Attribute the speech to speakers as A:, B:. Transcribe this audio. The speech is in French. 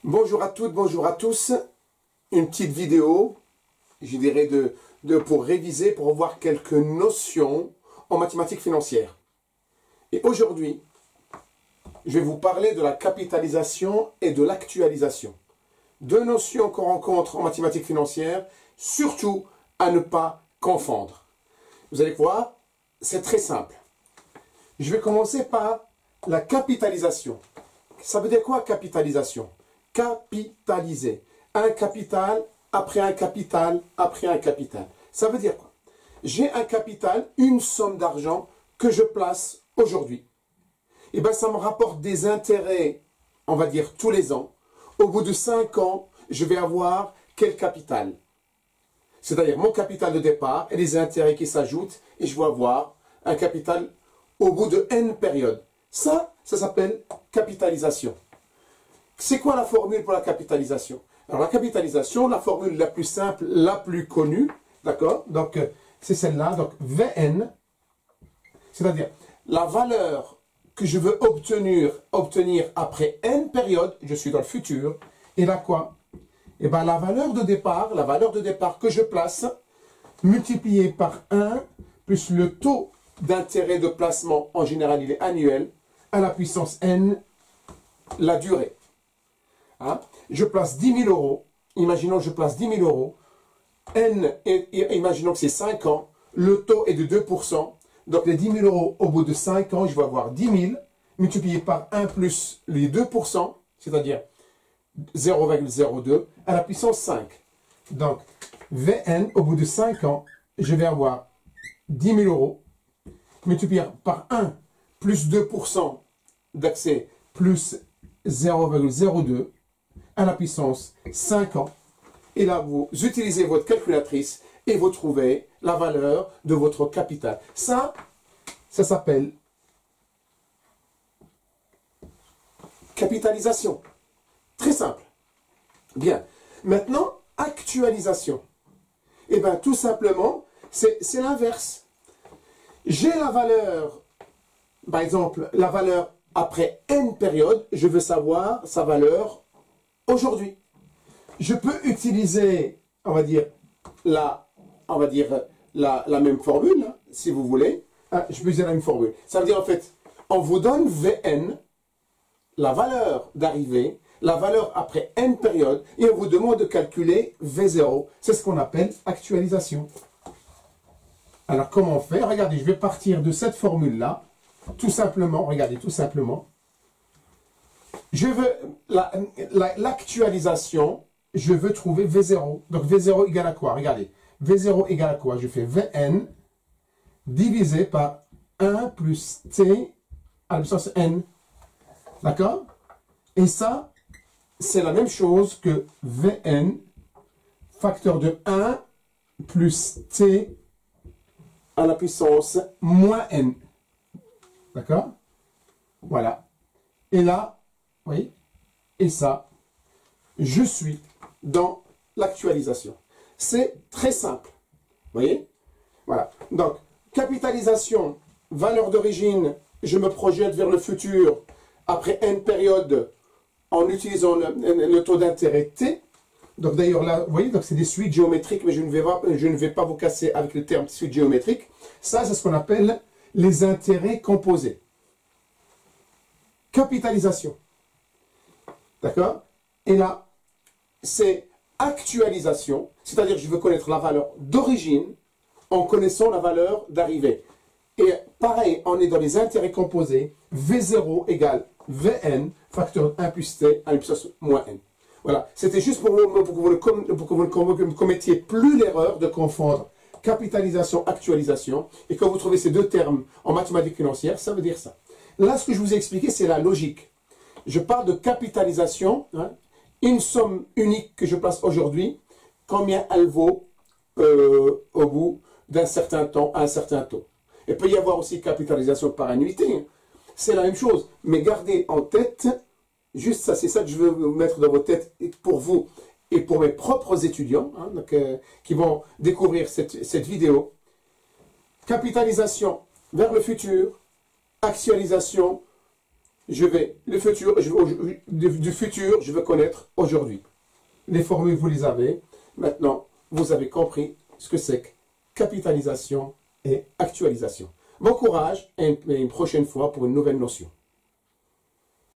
A: Bonjour à toutes, bonjour à tous. Une petite vidéo, je dirais, pour réviser, pour revoir quelques notions en mathématiques financières. Et aujourd'hui, je vais vous parler de la capitalisation et de l'actualisation. Deux notions qu'on rencontre en mathématiques financières, surtout à ne pas confondre. Vous allez voir, c'est très simple. Je vais commencer par la capitalisation. Ça veut dire quoi, capitalisation? Capitaliser. Un capital, après un capital, après un capital. Ça veut dire quoi? J'ai un capital, une somme d'argent que je place aujourd'hui. Et bien, ça me rapporte des intérêts, on va dire, tous les ans. Au bout de 5 ans, je vais avoir quel capital? C'est-à-dire mon capital de départ et les intérêts qui s'ajoutent, et je vais avoir un capital au bout de N périodes. Ça s'appelle capitalisation. C'est quoi la formule pour la capitalisation? Alors la capitalisation, la formule la plus simple, la plus connue, d'accord? Donc c'est celle-là, donc Vn, c'est-à-dire la valeur que je veux obtenir après N période, je suis dans le futur, et là quoi? Et bien la valeur de départ que je place, multipliée par 1, plus le taux d'intérêt de placement, en général il est annuel, à la puissance N, la durée. Hein? Je place 10 000 euros, imaginons que je place 10 000 euros, N, imaginons que c'est 5 ans, le taux est de 2%, donc les 10 000 euros au bout de 5 ans, je vais avoir 10 000, multiplié par 1 plus les 2%, c'est-à-dire 0,02, à la puissance 5. Donc, Vn, au bout de 5 ans, je vais avoir 10 000 euros, multiplié par 1 plus 2% d'accès, plus 0,02, à la puissance 5 ans. Et là, vous utilisez votre calculatrice et vous trouvez la valeur de votre capital. Ça s'appelle capitalisation. Très simple. Bien. Maintenant, actualisation. Eh bien, tout simplement, c'est l'inverse. J'ai la valeur, par exemple, la valeur après N période, je veux savoir sa valeur aujourd'hui. Je peux utiliser, on va dire la même formule, hein, si vous voulez. Hein, je peux utiliser la même formule. Ça veut dire, en fait, on vous donne Vn, la valeur d'arrivée, la valeur après N période, et on vous demande de calculer V0. C'est ce qu'on appelle actualisation. Alors, comment on fait? Regardez, je vais partir de cette formule-là. Tout simplement, regardez, tout simplement. Je veux l'actualisation, je veux trouver V0. Donc V0 égale à quoi? Regardez, V0 égale à quoi? Je fais Vn divisé par 1 plus T à la puissance N. D'accord? Et ça, c'est la même chose que Vn facteur de 1 plus T à la puissance moins N. D'accord? Voilà. Et là, oui, et ça, je suis dans l'actualisation. C'est très simple. Vous voyez? Voilà. Donc, capitalisation, valeur d'origine, je me projette vers le futur après N période en utilisant le taux d'intérêt T. Donc d'ailleurs là, vous voyez, donc c'est des suites géométriques, mais je ne vais pas vous casser avec le terme suite géométrique. Ça, c'est ce qu'on appelle les intérêts composés. Capitalisation. D'accord? Et là, c'est actualisation, c'est-à-dire je veux connaître la valeur d'origine en connaissant la valeur d'arrivée. Et pareil, on est dans les intérêts composés, V0 égale Vn, facteur 1 plus T à la puissance moins N. Voilà, c'était juste pour que vous ne commettiez plus l'erreur de confondre capitalisation, actualisation, et quand vous trouvez ces deux termes en mathématiques financières, ça veut dire ça. Là, ce que je vous ai expliqué, c'est la logique. Je parle de capitalisation, hein, une somme unique que je place aujourd'hui, combien elle vaut au bout d'un certain temps, à un certain taux. Il peut y avoir aussi capitalisation par annuité, hein. C'est la même chose, mais gardez en tête, juste ça, c'est ça que je veux vous mettre dans votre tête pour vous et pour mes propres étudiants, hein, donc, qui vont découvrir cette vidéo. Capitalisation vers le futur, actualisation du futur, je veux connaître aujourd'hui. Les formules, vous les avez. Maintenant, vous avez compris ce que c'est que capitalisation et actualisation. Bon courage et une prochaine fois pour une nouvelle notion.